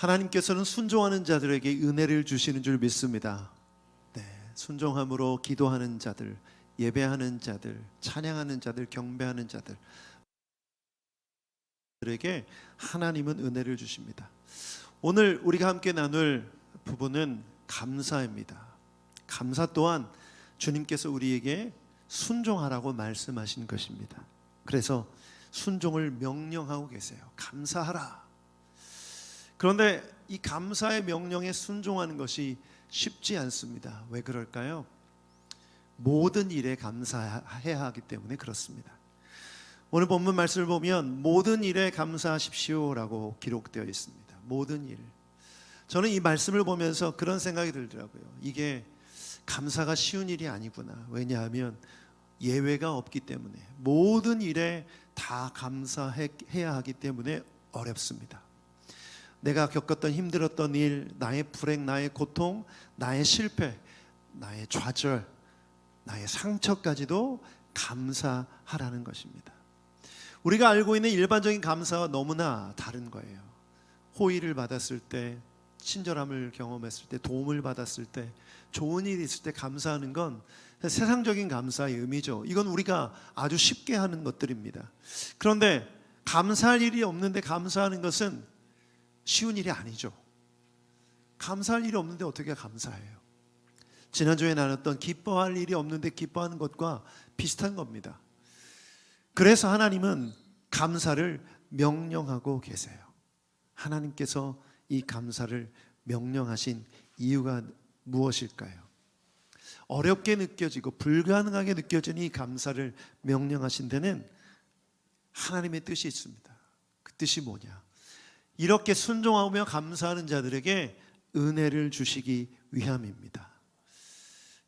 하나님께서는 순종하는 자들에게 은혜를 주시는 줄 믿습니다. 네, 순종함으로 기도하는 자들, 예배하는 자들, 찬양하는 자들, 경배하는 자들에게 하나님은 은혜를 주십니다. 오늘 우리가 함께 나눌 부분은 감사입니다. 감사 또한 주님께서 우리에게 순종하라고 말씀하신 것입니다. 그래서 순종을 명령하고 계세요. 감사하라. 그런데 이 감사의 명령에 순종하는 것이 쉽지 않습니다. 왜 그럴까요? 모든 일에 감사해야 하기 때문에 그렇습니다. 오늘 본문 말씀을 보면 모든 일에 감사하십시오라고 기록되어 있습니다. 모든 일. 저는 이 말씀을 보면서 그런 생각이 들더라고요. 이게 감사가 쉬운 일이 아니구나. 왜냐하면 예외가 없기 때문에, 모든 일에 다 감사해야 하기 때문에 어렵습니다. 내가 겪었던 힘들었던 일, 나의 불행, 나의 고통, 나의 실패, 나의 좌절, 나의 상처까지도 감사하라는 것입니다. 우리가 알고 있는 일반적인 감사와 너무나 다른 거예요. 호의를 받았을 때, 친절함을 경험했을 때, 도움을 받았을 때, 좋은 일이 있을 때 감사하는 건 세상적인 감사의 의미죠. 이건 우리가 아주 쉽게 하는 것들입니다. 그런데 감사할 일이 없는데 감사하는 것은 쉬운 일이 아니죠. 감사할 일이 없는데 어떻게 감사해요? 지난주에 나눴던 기뻐할 일이 없는데 기뻐하는 것과 비슷한 겁니다. 그래서 하나님은 감사를 명령하고 계세요. 하나님께서 이 감사를 명령하신 이유가 무엇일까요? 어렵게 느껴지고 불가능하게 느껴지는 이 감사를 명령하신 데는 하나님의 뜻이 있습니다. 그 뜻이 뭐냐? 이렇게 순종하며 감사하는 자들에게 은혜를 주시기 위함입니다.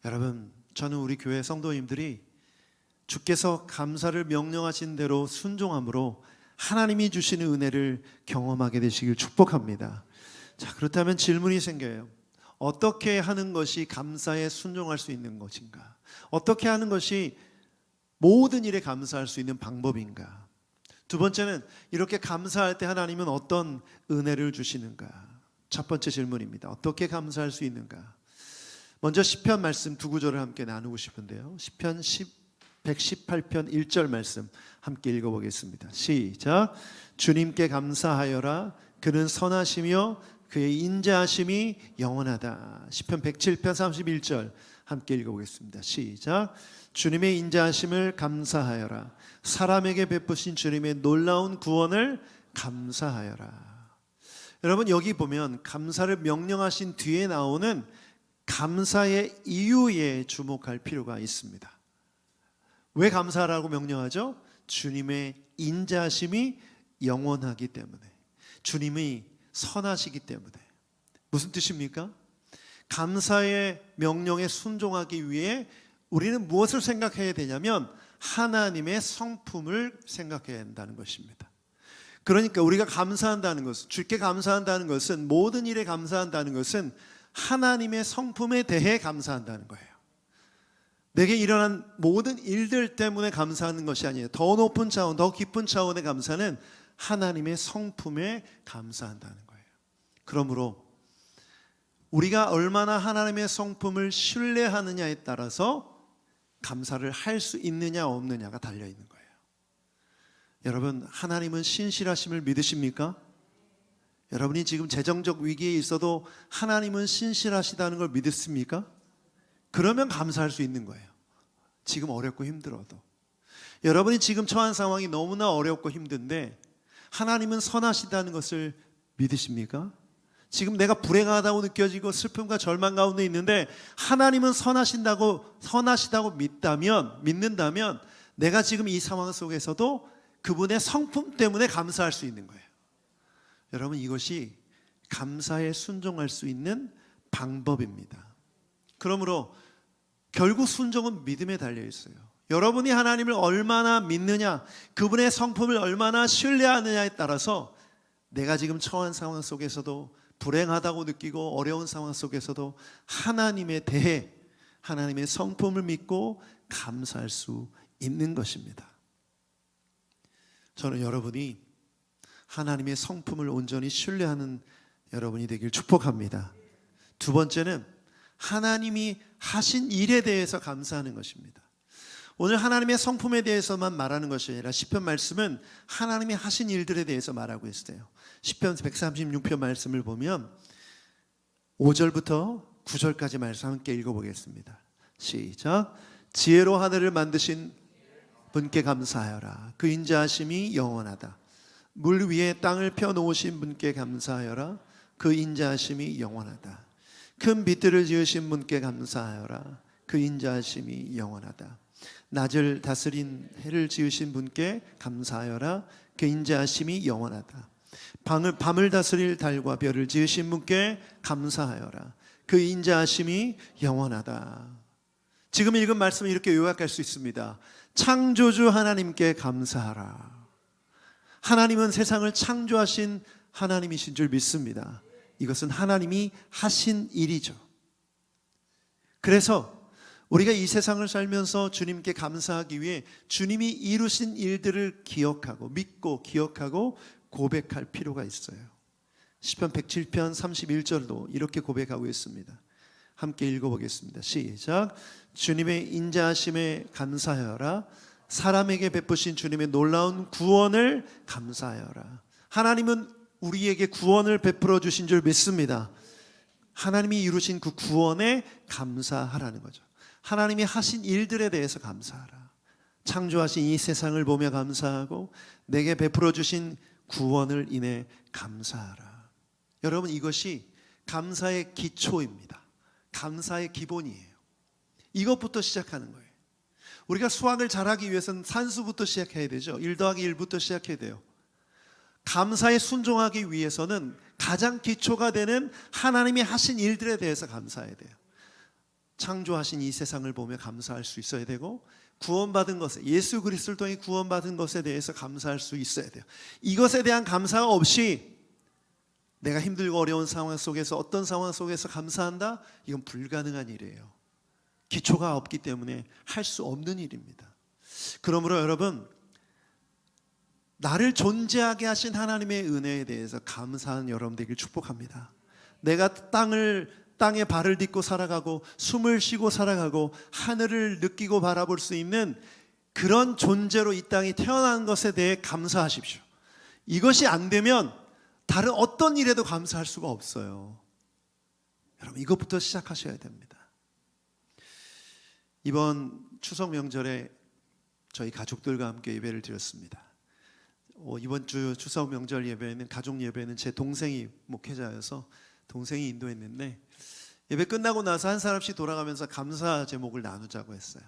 여러분, 저는 우리 교회 성도님들이 주께서 감사를 명령하신 대로 순종함으로 하나님이 주시는 은혜를 경험하게 되시길 축복합니다. 자, 그렇다면 질문이 생겨요. 어떻게 하는 것이 감사에 순종할 수 있는 것인가? 어떻게 하는 것이 모든 일에 감사할 수 있는 방법인가? 두 번째는 이렇게 감사할 때 하나님은 어떤 은혜를 주시는가? 첫 번째 질문입니다. 어떻게 감사할 수 있는가? 먼저 시편 말씀 두 구절을 함께 나누고 싶은데요. 시편 118편 1절 말씀 함께 읽어보겠습니다. 시작. 주님께 감사하여라. 그는 선하시며 그의 인자하심이 영원하다. 시편 107편 31절 함께 읽어보겠습니다. 시작. 주님의 인자하심을 감사하여라. 사람에게 베푸신 주님의 놀라운 구원을 감사하여라. 여러분, 여기 보면 감사를 명령하신 뒤에 나오는 감사의 이유에 주목할 필요가 있습니다. 왜 감사하라고 명령하죠? 주님의 인자하심이 영원하기 때문에, 주님이 선하시기 때문에. 무슨 뜻입니까? 감사의 명령에 순종하기 위해 우리는 무엇을 생각해야 되냐면 하나님의 성품을 생각해야 한다는 것입니다. 그러니까 우리가 감사한다는 것은, 주께 감사한다는 것은, 모든 일에 감사한다는 것은 하나님의 성품에 대해 감사한다는 거예요. 내게 일어난 모든 일들 때문에 감사하는 것이 아니에요. 더 높은 차원, 더 깊은 차원의 감사는 하나님의 성품에 감사한다는 거예요. 그러므로 우리가 얼마나 하나님의 성품을 신뢰하느냐에 따라서 감사를 할 수 있느냐 없느냐가 달려있는 거예요. 여러분, 하나님은 신실하심을 믿으십니까? 여러분이 지금 재정적 위기에 있어도 하나님은 신실하시다는 걸 믿습니까? 그러면 감사할 수 있는 거예요. 지금 어렵고 힘들어도. 여러분이 지금 처한 상황이 너무나 어렵고 힘든데 하나님은 선하시다는 것을 믿으십니까? 지금 내가 불행하다고 느껴지고 슬픔과 절망 가운데 있는데 하나님은 선하시다고 믿는다면 내가 지금 이 상황 속에서도 그분의 성품 때문에 감사할 수 있는 거예요. 여러분, 이것이 감사에 순종할 수 있는 방법입니다. 그러므로 결국 순종은 믿음에 달려 있어요. 여러분이 하나님을 얼마나 믿느냐, 그분의 성품을 얼마나 신뢰하느냐에 따라서 내가 지금 처한 상황 속에서도, 불행하다고 느끼고 어려운 상황 속에서도 하나님에 대해, 하나님의 성품을 믿고 감사할 수 있는 것입니다. 저는 여러분이 하나님의 성품을 온전히 신뢰하는 여러분이 되길 축복합니다. 두 번째는 하나님이 하신 일에 대해서 감사하는 것입니다. 오늘 하나님의 성품에 대해서만 말하는 것이 아니라 시편 말씀은 하나님이 하신 일들에 대해서 말하고 있어요. 시편 136편 말씀을 보면 5절부터 9절까지 말씀 함께 읽어보겠습니다. 시작. 지혜로 하늘을 만드신 분께 감사하여라. 그 인자하심이 영원하다. 물 위에 땅을 펴놓으신 분께 감사하여라. 그 인자하심이 영원하다. 큰 빛들을 지으신 분께 감사하여라. 그 인자하심이 영원하다. 낮을 다스린 해를 지으신 분께 감사하여라. 그 인자하심이 영원하다. 밤을 다스릴 달과 별을 지으신 분께 감사하여라. 그 인자하심이 영원하다. 지금 읽은 말씀을 이렇게 요약할 수 있습니다. 창조주 하나님께 감사하라. 하나님은 세상을 창조하신 하나님이신 줄 믿습니다. 이것은 하나님이 하신 일이죠. 그래서 우리가 이 세상을 살면서 주님께 감사하기 위해 주님이 이루신 일들을 기억하고 믿고 기억하고 고백할 필요가 있어요. 시편 107편 31절도 이렇게 고백하고 있습니다. 함께 읽어보겠습니다. 시작. 주님의 인자하심에 감사하여라. 사람에게 베푸신 주님의 놀라운 구원을 감사하여라. 하나님은 우리에게 구원을 베풀어 주신 줄 믿습니다. 하나님이 이루신 그 구원에 감사하라는 거죠. 하나님이 하신 일들에 대해서 감사하라. 창조하신 이 세상을 보며 감사하고 내게 베풀어 주신 구원을 인해 감사하라. 여러분, 이것이 감사의 기초입니다. 감사의 기본이에요. 이것부터 시작하는 거예요. 우리가 수학을 잘하기 위해서는 산수부터 시작해야 되죠. 1 더하기 1부터 시작해야 돼요. 감사에 순종하기 위해서는 가장 기초가 되는 하나님이 하신 일들에 대해서 감사해야 돼요. 창조하신 이 세상을 보며 감사할 수 있어야 되고, 구원받은 것에, 예수 그리스도를 통해 구원받은 것에 대해서 감사할 수 있어야 돼요. 이것에 대한 감사가 없이 내가 힘들고 어려운 상황 속에서, 어떤 상황 속에서 감사한다? 이건 불가능한 일이에요. 기초가 없기 때문에 할 수 없는 일입니다. 그러므로 여러분, 나를 존재하게 하신 하나님의 은혜에 대해서 감사한 여러분 되길 축복합니다. 내가 땅에 발을 딛고 살아가고 숨을 쉬고 살아가고 하늘을 느끼고 바라볼 수 있는 그런 존재로 이 땅에 태어난 것에 대해 감사하십시오. 이것이 안 되면 다른 어떤 일에도 감사할 수가 없어요. 여러분, 이것부터 시작하셔야 됩니다. 이번 추석 명절에 저희 가족들과 함께 예배를 드렸습니다. 이번 주 추석 명절 예배는, 가족 예배는 제 동생이 목회자여서 동생이 인도했는데, 예배 끝나고 나서 한 사람씩 돌아가면서 감사 제목을 나누자고 했어요.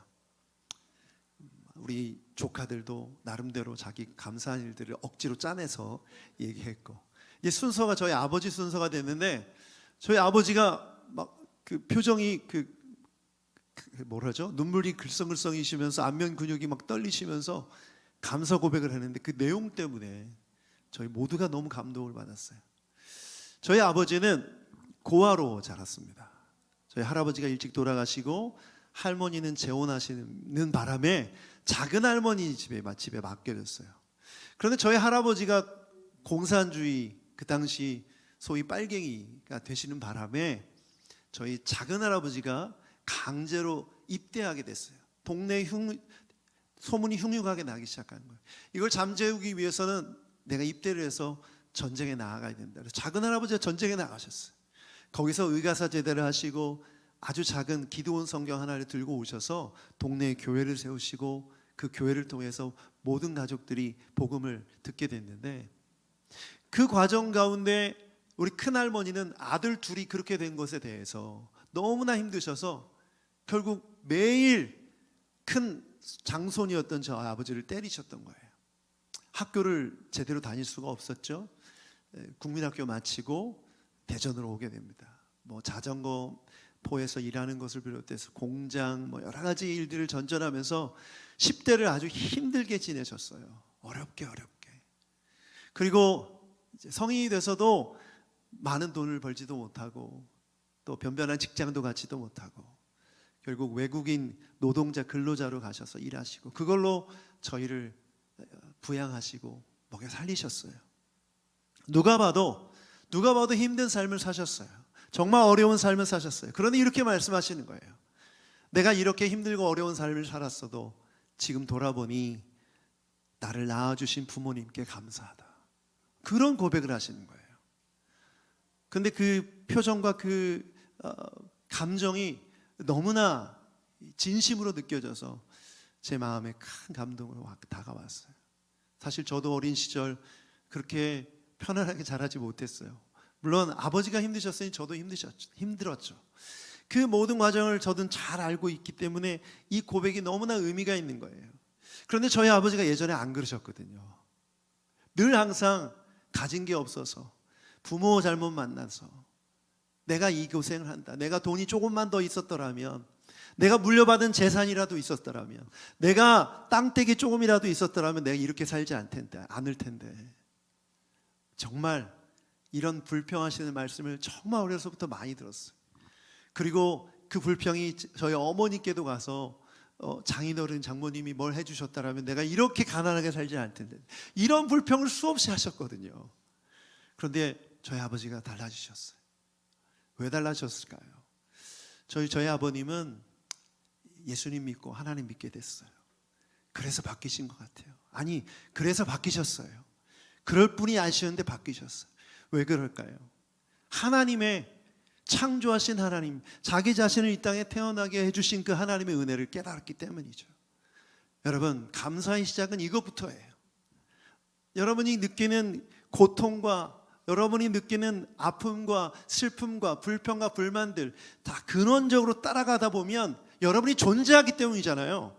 우리 조카들도 나름대로 자기 감사한 일들을 억지로 짜내서 얘기했고, 이제 순서가 저희 아버지 순서가 됐는데, 저희 아버지가 막 그 표정이 뭐라죠? 눈물이 글썽글썽이시면서 안면 근육이 막 떨리시면서 감사 고백을 했는데, 그 내용 때문에 저희 모두가 너무 감동을 받았어요. 저희 아버지는 고아로 자랐습니다. 저희 할아버지가 일찍 돌아가시고 할머니는 재혼하시는 바람에 작은 할머니 집에 맡겨졌어요. 그런데 저희 할아버지가 공산주의, 그 당시 소위 빨갱이가 되시는 바람에 저희 작은 할아버지가 강제로 입대하게 됐어요. 동네 소문이 흉흉하게 나기 시작한 거예요. 이걸 잠재우기 위해서는 내가 입대를 해서 전쟁에 나아가야 된다. 그래서 작은 할아버지가 전쟁에 나가셨어요. 거기서 의가사 제대를 하시고 아주 작은 기도원 성경 하나를 들고 오셔서 동네에 교회를 세우시고, 그 교회를 통해서 모든 가족들이 복음을 듣게 됐는데, 그 과정 가운데 우리 큰할머니는 아들 둘이 그렇게 된 것에 대해서 너무나 힘드셔서 결국 매일 큰 장손이었던 저 아버지를 때리셨던 거예요. 학교를 제대로 다닐 수가 없었죠. 국민학교 마치고 대전으로 오게 됩니다. 자전거 포에서 일하는 것을 비롯해서 공장, 여러 가지 일들을 전전하면서 10대를 아주 힘들게 지내셨어요. 어렵게. 그리고 이제 성인이 돼서도 많은 돈을 벌지도 못하고, 또 변변한 직장도 갖지도 못하고, 결국 외국인 노동자 근로자로 가셔서 일하시고, 그걸로 저희를 부양하시고 먹여 살리셨어요. 누가 봐도 누가 봐도 힘든 삶을 사셨어요. 정말 어려운 삶을 사셨어요. 그런데 이렇게 말씀하시는 거예요. 내가 이렇게 힘들고 어려운 삶을 살았어도 지금 돌아보니 나를 낳아주신 부모님께 감사하다. 그런 고백을 하시는 거예요. 근데 그 표정과 그 감정이 너무나 진심으로 느껴져서 제 마음에 큰 감동으로 다가왔어요. 사실 저도 어린 시절 그렇게 편안하게 자라지 못했어요. 물론 아버지가 힘드셨으니 저도 힘들었죠. 그 모든 과정을 저는 잘 알고 있기 때문에 이 고백이 너무나 의미가 있는 거예요. 그런데 저희 아버지가 예전에 안 그러셨거든요. 늘 항상 가진 게 없어서, 부모 잘못 만나서, 내가 이 고생을 한다, 내가 돈이 조금만 더 있었더라면, 내가 물려받은 재산이라도 있었더라면, 내가 땅떼기 조금이라도 있었더라면 내가 이렇게 살지 않을 텐데. 정말 이런 불평하시는 말씀을 정말 어려서부터 많이 들었어요. 그리고 그 불평이 저희 어머니께도 가서 장인어른 장모님이 뭘 해주셨다라면 내가 이렇게 가난하게 살지 않을 텐데, 이런 불평을 수없이 하셨거든요. 그런데 저희 아버지가 달라지셨어요. 왜 달라졌을까요? 저희 아버님은 예수님 믿고 하나님 믿게 됐어요. 그래서 바뀌신 것 같아요. 아니, 그래서 바뀌셨어요. 그럴 뿐이 아쉬운데 바뀌셨어요. 왜 그럴까요? 하나님의 창조하신 하나님, 자기 자신을 이 땅에 태어나게 해주신 그 하나님의 은혜를 깨달았기 때문이죠. 여러분, 감사의 시작은 이것부터예요. 여러분이 느끼는 고통과 여러분이 느끼는 아픔과 슬픔과 불평과 불만들 다 근원적으로 따라가다 보면 여러분이 존재하기 때문이잖아요.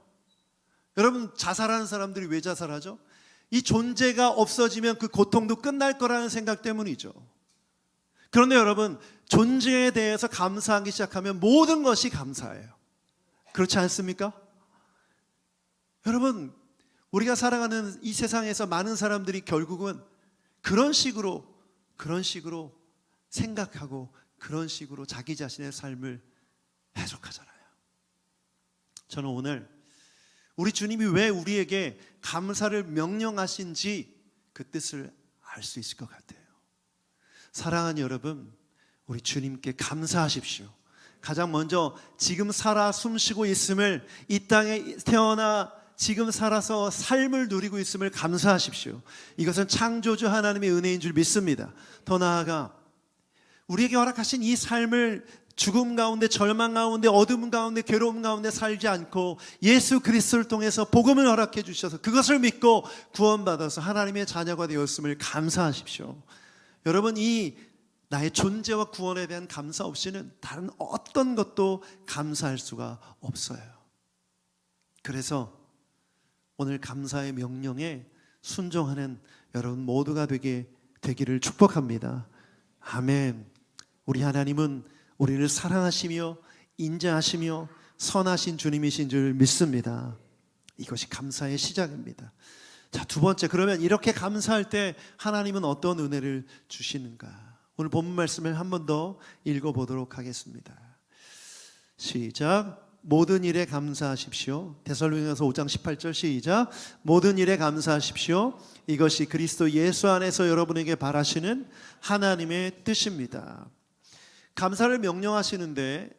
여러분, 자살하는 사람들이 왜 자살하죠? 이 존재가 없어지면 그 고통도 끝날 거라는 생각 때문이죠. 그런데 여러분, 존재에 대해서 감사하기 시작하면 모든 것이 감사해요. 그렇지 않습니까? 여러분, 우리가 살아가는 이 세상에서 많은 사람들이 결국은 그런 식으로 생각하고 그런 식으로 자기 자신의 삶을 해석하잖아요. 저는 오늘 우리 주님이 왜 우리에게 감사를 명령하신지 그 뜻을 알 수 있을 것 같아요. 사랑하는 여러분, 우리 주님께 감사하십시오. 가장 먼저 지금 살아 숨쉬고 있음을, 이 땅에 태어나 지금 살아서 삶을 누리고 있음을 감사하십시오. 이것은 창조주 하나님의 은혜인 줄 믿습니다. 더 나아가 우리에게 허락하신 이 삶을 죽음 가운데, 절망 가운데, 어둠 가운데, 괴로움 가운데 살지 않고 예수 그리스도를 통해서 복음을 허락해 주셔서 그것을 믿고 구원받아서 하나님의 자녀가 되었음을 감사하십시오. 여러분, 이 나의 존재와 구원에 대한 감사 없이는 다른 어떤 것도 감사할 수가 없어요. 그래서 오늘 감사의 명령에 순종하는 여러분 모두가 되기를 축복합니다. 아멘. 우리 하나님은 우리를 사랑하시며 인자하시며 선하신 주님이신 줄 믿습니다. 이것이 감사의 시작입니다. 자, 두 번째, 그러면 이렇게 감사할 때 하나님은 어떤 은혜를 주시는가? 오늘 본문 말씀을 한 번 더 읽어보도록 하겠습니다. 시작. 모든 일에 감사하십시오. 데살로니가서 5장 18절 시작. 모든 일에 감사하십시오. 이것이 그리스도 예수 안에서 여러분에게 바라시는 하나님의 뜻입니다. 감사를 명령하시는데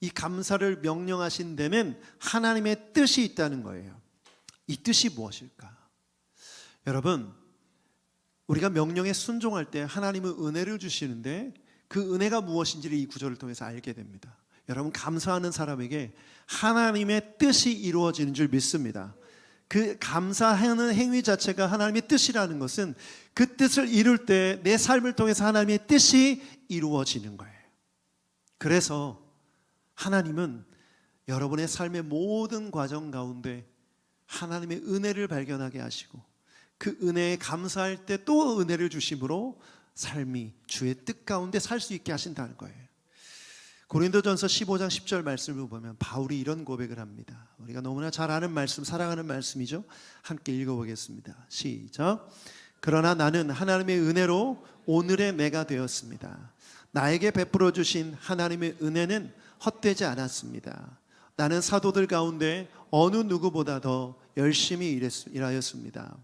이 감사를 명령하신 데는 하나님의 뜻이 있다는 거예요. 이 뜻이 무엇일까? 여러분, 우리가 명령에 순종할 때 하나님은 은혜를 주시는데 그 은혜가 무엇인지를 이 구절을 통해서 알게 됩니다. 여러분, 감사하는 사람에게 하나님의 뜻이 이루어지는 줄 믿습니다. 그 감사하는 행위 자체가 하나님의 뜻이라는 것은 그 뜻을 이룰 때 내 삶을 통해서 하나님의 뜻이 이루어지는 거예요. 그래서 하나님은 여러분의 삶의 모든 과정 가운데 하나님의 은혜를 발견하게 하시고 그 은혜에 감사할 때 또 은혜를 주심으로 삶이 주의 뜻 가운데 살 수 있게 하신다는 거예요. 고린도전서 15장 10절 말씀을 보면 바울이 이런 고백을 합니다. 우리가 너무나 잘 아는 말씀, 사랑하는 말씀이죠. 함께 읽어보겠습니다. 시작. 그러나 나는 하나님의 은혜로 오늘의 내가 되었습니다. 나에게 베풀어 주신 하나님의 은혜는 헛되지 않았습니다. 나는 사도들 가운데 어느 누구보다 더 열심히 일하였습니다.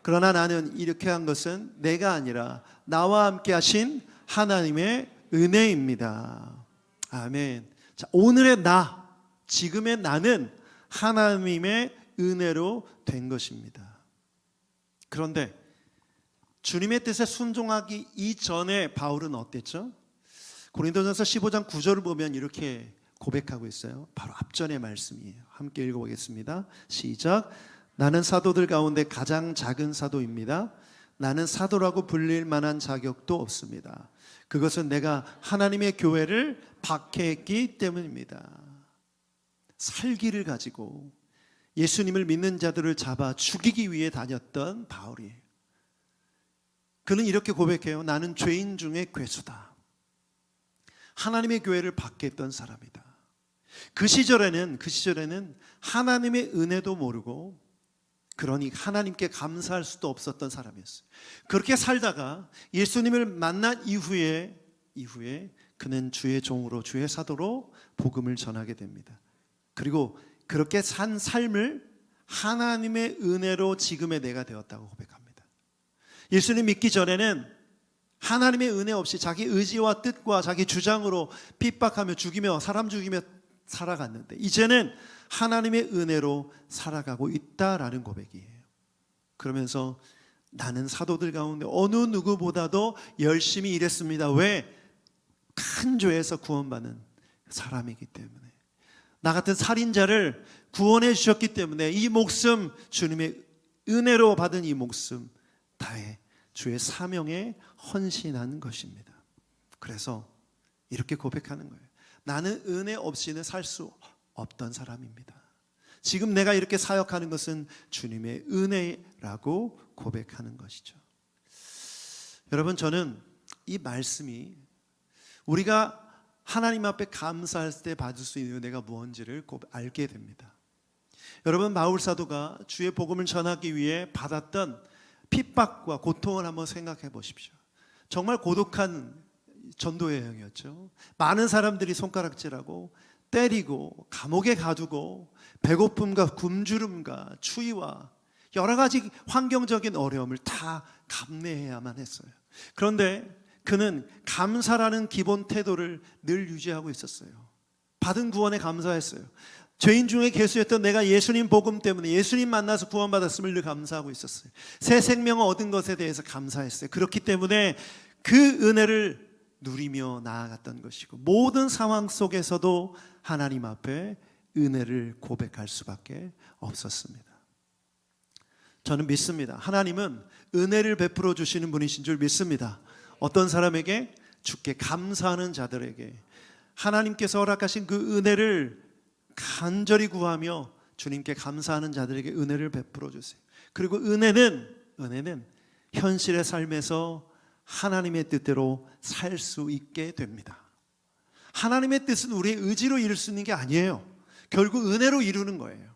그러나 나는 이렇게 한 것은 내가 아니라 나와 함께 하신 하나님의 은혜입니다. 아멘. 자, 오늘의 나, 지금의 나는 하나님의 은혜로 된 것입니다. 그런데 주님의 뜻에 순종하기 이전에 바울은 어땠죠? 고린도전서 15장 9절을 보면 이렇게 고백하고 있어요. 바로 앞전의 말씀이에요. 함께 읽어보겠습니다. 시작. 나는 사도들 가운데 가장 작은 사도입니다. 나는 사도라고 불릴 만한 자격도 없습니다. 그것은 내가 하나님의 교회를 박해했기 때문입니다. 살기를 가지고 예수님을 믿는 자들을 잡아 죽이기 위해 다녔던 바울이에요. 그는 이렇게 고백해요. 나는 죄인 중에 괴수다. 하나님의 교회를 박해했던 사람이다. 그 시절에는 하나님의 은혜도 모르고 그러니 하나님께 감사할 수도 없었던 사람이었어요. 그렇게 살다가 예수님을 만난 이후에 그는 주의 종으로, 주의 사도로 복음을 전하게 됩니다. 그리고 그렇게 산 삶을 하나님의 은혜로 지금의 내가 되었다고 고백합니다. 예수님 믿기 전에는 하나님의 은혜 없이 자기 의지와 뜻과 자기 주장으로 핍박하며 죽이며 사람 죽이며 살아갔는데 이제는 하나님의 은혜로 살아가고 있다라는 고백이에요. 그러면서 나는 사도들 가운데 어느 누구보다도 열심히 일했습니다. 왜? 큰 죄에서 구원받는 사람이기 때문에, 나 같은 살인자를 구원해 주셨기 때문에 이 목숨, 주님의 은혜로 받은 이 목숨 다해 주의 사명에 헌신한 것입니다. 그래서 이렇게 고백하는 거예요. 나는 은혜 없이는 살 수 없던 사람입니다. 지금 내가 이렇게 사역하는 것은 주님의 은혜라고 고백하는 것이죠. 여러분, 저는 이 말씀이 우리가 하나님 앞에 감사할 때 받을 수 있는 은혜가 무엇인지를 알게 됩니다. 여러분, 바울 사도가 주의 복음을 전하기 위해 받았던 핍박과 고통을 한번 생각해 보십시오. 정말 고독한 전도 여행이었죠. 많은 사람들이 손가락질하고 때리고 감옥에 가두고 배고픔과 굶주림과 추위와 여러 가지 환경적인 어려움을 다 감내해야만 했어요. 그런데 그는 감사라는 기본 태도를 늘 유지하고 있었어요. 받은 구원에 감사했어요. 죄인 중에 괴수였던 내가 예수님 복음 때문에 예수님 만나서 구원받았음을 늘 감사하고 있었어요. 새 생명을 얻은 것에 대해서 감사했어요. 그렇기 때문에 그 은혜를 누리며 나아갔던 것이고, 모든 상황 속에서도 하나님 앞에 은혜를 고백할 수밖에 없었습니다. 저는 믿습니다. 하나님은 은혜를 베풀어 주시는 분이신 줄 믿습니다. 어떤 사람에게? 주께 감사하는 자들에게 하나님께서 허락하신 그 은혜를 간절히 구하며 주님께 감사하는 자들에게 은혜를 베풀어 주세요. 그리고 은혜는 현실의 삶에서 하나님의 뜻대로 살 수 있게 됩니다. 하나님의 뜻은 우리의 의지로 이룰 수 있는 게 아니에요. 결국 은혜로 이루는 거예요.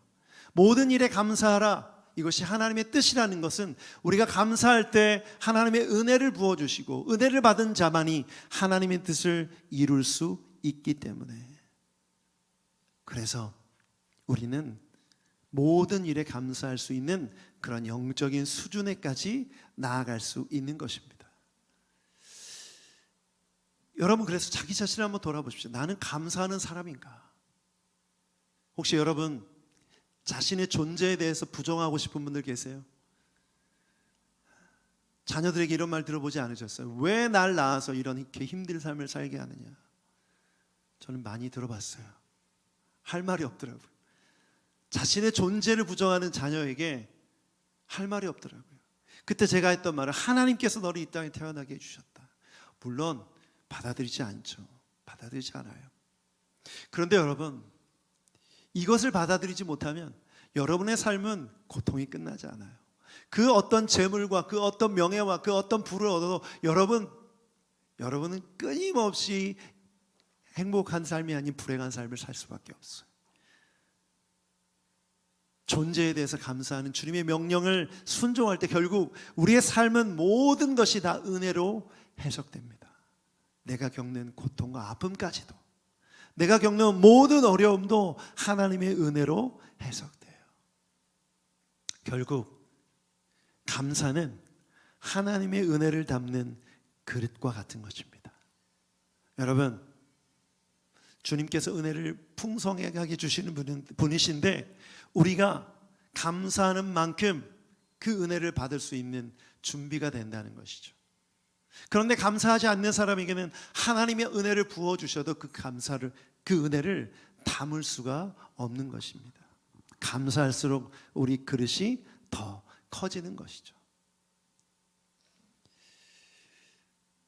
모든 일에 감사하라, 이것이 하나님의 뜻이라는 것은 우리가 감사할 때 하나님의 은혜를 부어주시고 은혜를 받은 자만이 하나님의 뜻을 이룰 수 있기 때문에, 그래서 우리는 모든 일에 감사할 수 있는 그런 영적인 수준에까지 나아갈 수 있는 것입니다. 여러분, 그래서 자기 자신을 한번 돌아보십시오. 나는 감사하는 사람인가? 혹시 여러분 자신의 존재에 대해서 부정하고 싶은 분들 계세요? 자녀들에게 이런 말 들어보지 않으셨어요? 왜 날 낳아서 이렇게 힘든 삶을 살게 하느냐? 저는 많이 들어봤어요. 할 말이 없더라고요. 자신의 존재를 부정하는 자녀에게 할 말이 없더라고요. 그때 제가 했던 말은, 하나님께서 너를 이 땅에 태어나게 해주셨다. 물론 받아들이지 않죠. 받아들이지 않아요. 그런데 여러분, 이것을 받아들이지 못하면 여러분의 삶은 고통이 끝나지 않아요. 그 어떤 재물과 그 어떤 명예와 그 어떤 부를 얻어도 여러분은 끊임없이 행복한 삶이 아닌 불행한 삶을 살 수밖에 없어요. 존재에 대해서 감사하는 주님의 명령을 순종할 때 결국 우리의 삶은 모든 것이 다 은혜로 해석됩니다. 내가 겪는 고통과 아픔까지도, 내가 겪는 모든 어려움도 하나님의 은혜로 해석돼요. 결국 감사는 하나님의 은혜를 담는 그릇과 같은 것입니다. 여러분, 주님께서 은혜를 풍성하게 주시는 분이신데 우리가 감사하는 만큼 그 은혜를 받을 수 있는 준비가 된다는 것이죠. 그런데 감사하지 않는 사람에게는 하나님의 은혜를 부어주셔도 그 은혜를 담을 수가 없는 것입니다. 감사할수록 우리 그릇이 더 커지는 것이죠.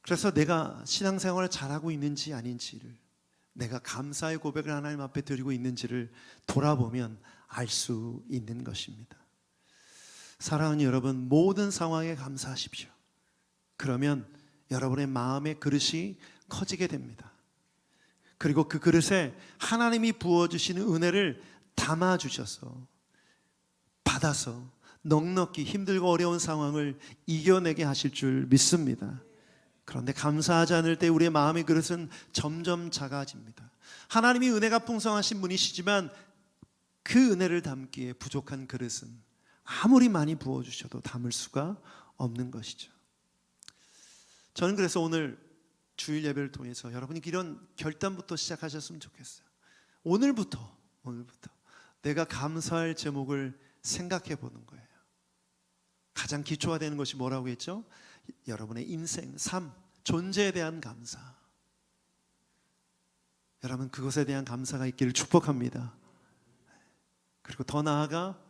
그래서 내가 신앙생활을 잘하고 있는지 아닌지를, 내가 감사의 고백을 하나님 앞에 드리고 있는지를 돌아보면 알 수 있는 것입니다. 사랑하는 여러분, 모든 상황에 감사하십시오. 그러면 여러분의 마음의 그릇이 커지게 됩니다. 그리고 그 그릇에 하나님이 부어주시는 은혜를 담아주셔서 받아서 넉넉히 힘들고 어려운 상황을 이겨내게 하실 줄 믿습니다. 그런데 감사하지 않을 때 우리의 마음의 그릇은 점점 작아집니다. 하나님이 은혜가 풍성하신 분이시지만 그 은혜를 담기에 부족한 그릇은 아무리 많이 부어주셔도 담을 수가 없는 것이죠. 저는 그래서 오늘 주일 예배를 통해서 여러분이 이런 결단부터 시작하셨으면 좋겠어요. 오늘부터 내가 감사할 제목을 생각해 보는 거예요. 가장 기초화되는 것이 뭐라고 했죠? 여러분의 인생, 삶, 존재에 대한 감사. 여러분, 그것에 대한 감사가 있기를 축복합니다. 그리고 더 나아가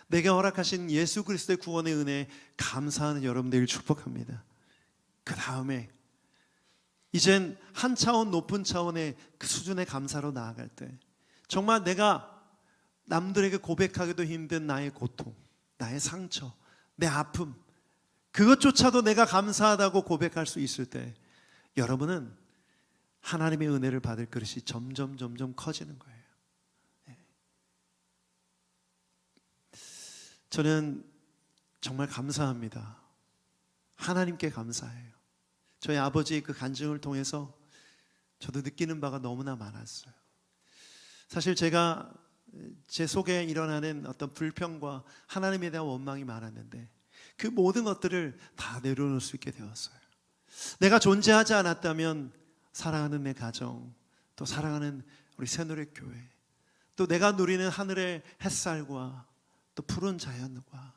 내게 허락하신 예수 그리스도의 구원의 은혜에 감사하는 여러분 되기를 축복합니다. 그 다음에 이젠 한 차원 높은 차원의 그 수준의 감사로 나아갈 때 정말 내가 남들에게 고백하기도 힘든 나의 고통, 나의 상처, 내 아픔, 그것조차도 내가 감사하다고 고백할 수 있을 때 여러분은 하나님의 은혜를 받을 그릇이 점점 커지는 거예요. 저는 정말 감사합니다. 하나님께 감사해요. 저희 아버지의 그 간증을 통해서 저도 느끼는 바가 너무나 많았어요. 사실 제가 제 속에 일어나는 어떤 불평과 하나님에 대한 원망이 많았는데 그 모든 것들을 다 내려놓을 수 있게 되었어요. 내가 존재하지 않았다면 사랑하는 내 가정, 또 사랑하는 우리 새노래교회, 또 내가 누리는 하늘의 햇살과 또 푸른 자연과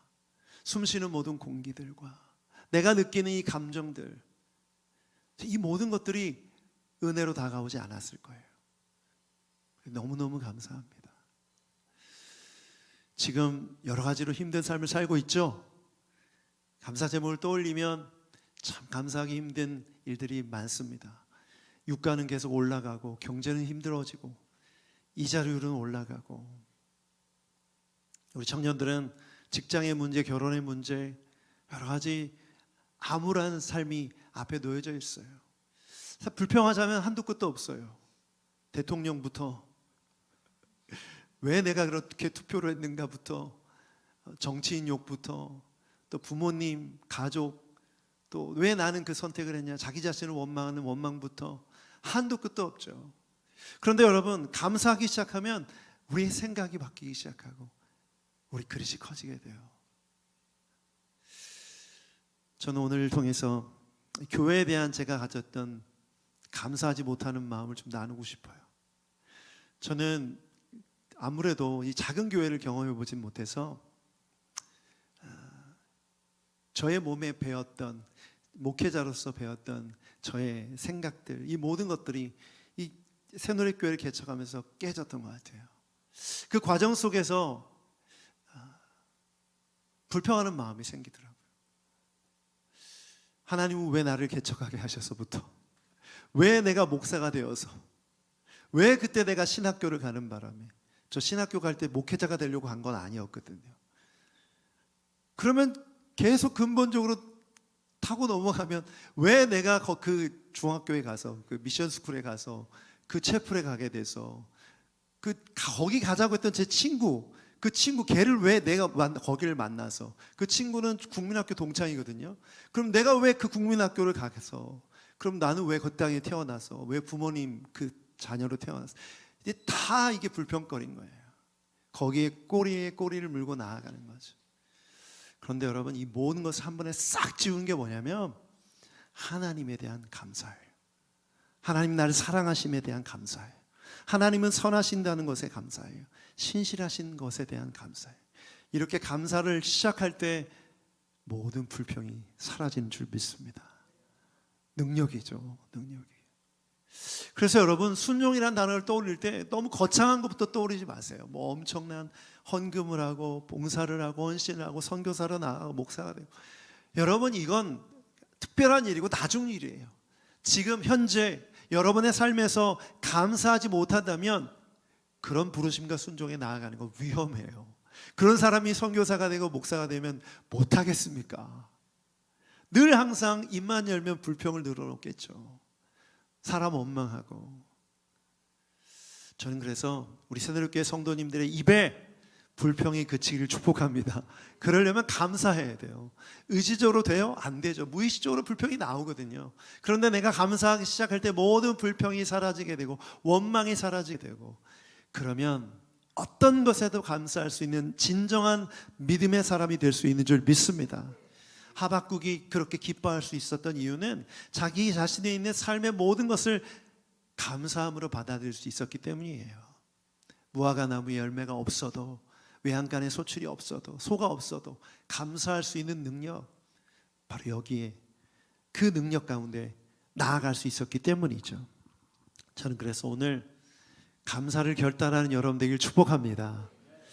숨쉬는 모든 공기들과 내가 느끼는 이 감정들, 이 모든 것들이 은혜로 다가오지 않았을 거예요. 너무너무 감사합니다. 지금 여러 가지로 힘든 삶을 살고 있죠. 감사 제목을 떠올리면 참 감사하기 힘든 일들이 많습니다. 유가는 계속 올라가고 경제는 힘들어지고 이자율은 올라가고 우리 청년들은 직장의 문제, 결혼의 문제, 여러 가지 암울한 삶이 앞에 놓여져 있어요. 불평하자면 한두 끝도 없어요. 대통령부터 왜 내가 그렇게 투표를 했는가부터 정치인 욕부터 또 부모님, 가족, 또 왜 나는 그 선택을 했냐, 자기 자신을 원망하는 원망부터 한도 끝도 없죠. 그런데 여러분, 감사하기 시작하면 우리의 생각이 바뀌기 시작하고 우리 그릇이 커지게 돼요. 저는 오늘을 통해서 교회에 대한 제가 가졌던 감사하지 못하는 마음을 좀 나누고 싶어요. 저는 아무래도 이 작은 교회를 경험해 보진 못해서 저의 몸에 배웠던, 목회자로서 배웠던 저의 생각들, 이 모든 것들이 이 새노래교회를 개척하면서 깨졌던 것 같아요. 그 과정 속에서 불평하는 마음이 생기더라고요. 하나님은 왜 나를 개척하게 하셔서부터, 왜 내가 목사가 되어서, 왜 그때 내가 신학교를 가는 바람에, 저 신학교 갈 때 목회자가 되려고 간 건 아니었거든요. 그러면 계속 근본적으로 타고 넘어가면 왜 내가 그 중학교에 가서, 그 미션 스쿨에 가서, 그 채플에 가게 돼서, 거기 가자고 했던 제 친구, 그 친구 걔를 왜 내가 거기를 만나서, 그 친구는 국민학교 동창이거든요. 그럼 내가 왜 그 국민학교를 가서, 그럼 나는 왜 그 땅에 태어나서, 왜 부모님 그 자녀로 태어나서, 다 이게 불평거리인 거예요. 거기에 꼬리에 꼬리를 물고 나아가는 거죠. 그런데 여러분, 이 모든 것을 한 번에 싹 지우는 게 뭐냐면 하나님에 대한 감사예요. 하나님 나를 사랑하심에 대한 감사예요. 하나님은 선하신다는 것에 감사해요. 신실하신 것에 대한 감사예요. 이렇게 감사를 시작할 때 모든 불평이 사라지는 줄 믿습니다. 능력이죠, 능력이. 그래서 여러분, 순종이라는 단어를 떠올릴 때 너무 거창한 것부터 떠올리지 마세요. 뭐 엄청난 헌금을 하고 봉사를 하고 헌신을 하고 선교사로 나가고 목사가 되고. 여러분, 이건 특별한 일이고 나중 일이에요. 지금 현재 여러분의 삶에서 감사하지 못한다면 그런 부르심과 순종에 나아가는 건 위험해요. 그런 사람이 선교사가 되고 목사가 되면 못하겠습니까? 늘 항상 입만 열면 불평을 늘어놓겠죠. 사람 원망하고. 저는 그래서 우리 새누리교회 성도님들의 입에 불평이 그치기를 축복합니다. 그러려면 감사해야 돼요. 의지적으로 돼요? 안 되죠. 무의식적으로 불평이 나오거든요. 그런데 내가 감사하기 시작할 때 모든 불평이 사라지게 되고 원망이 사라지게 되고, 그러면 어떤 것에도 감사할 수 있는 진정한 믿음의 사람이 될 수 있는 줄 믿습니다. 하박국이 그렇게 기뻐할 수 있었던 이유는 자기 자신에 있는 삶의 모든 것을 감사함으로 받아들일 수 있었기 때문이에요. 무화과 나무에 열매가 없어도, 외양간에 소출이 없어도, 소가 없어도 감사할 수 있는 능력, 바로 여기에 그 능력 가운데 나아갈 수 있었기 때문이죠. 저는 그래서 오늘 감사를 결단하는 여러분 되길 축복합니다.